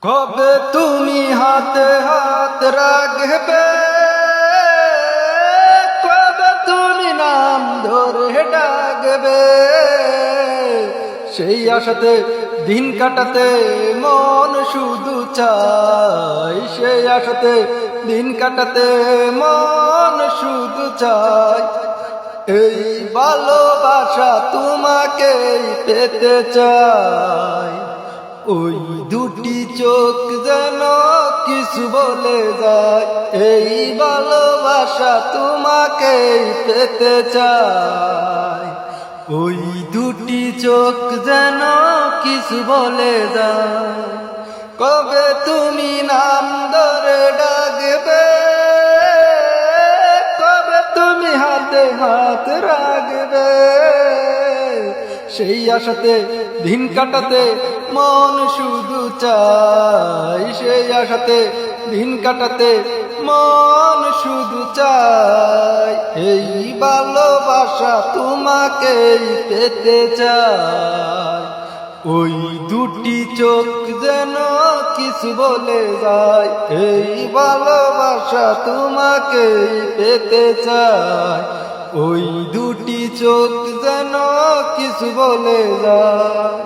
কবে তুমি হাতে হাত রাখবে, কবে তুমি নাম ধরে ডাকবে, সেই আশাতে দিন কাটাতে মন শুধু চাই, সেই আশাতে দিন কাটাতে মন শুধু চাই। এই ভালোবাসা তোমাকেই পেতে চাই, ওই দুটি চোখ যেন কিছু বলে যায়। এই ভালোবাসা তোমাকেই পেতে চাই, ওই দুটি চোখ যেন কিছু বলে যায়। কবে তুমি নাম ধরে ডাকবে, কবে তুমি হাতে হাত রাখবে, সেই আশাতে দিন কাটাতে মন শুধু চাই, সেই আশাতে দিন কাটাতে মন শুধু চাই। এই ভালোবাসা তোমাকেই পেতে চাই, ওই দুটি চোখ যেন কিছু বলে যায়। এই ভালোবাসা তোমাকেই পেতে চাই, ওই দুটি চোখ যেন কিছু বলে যায়।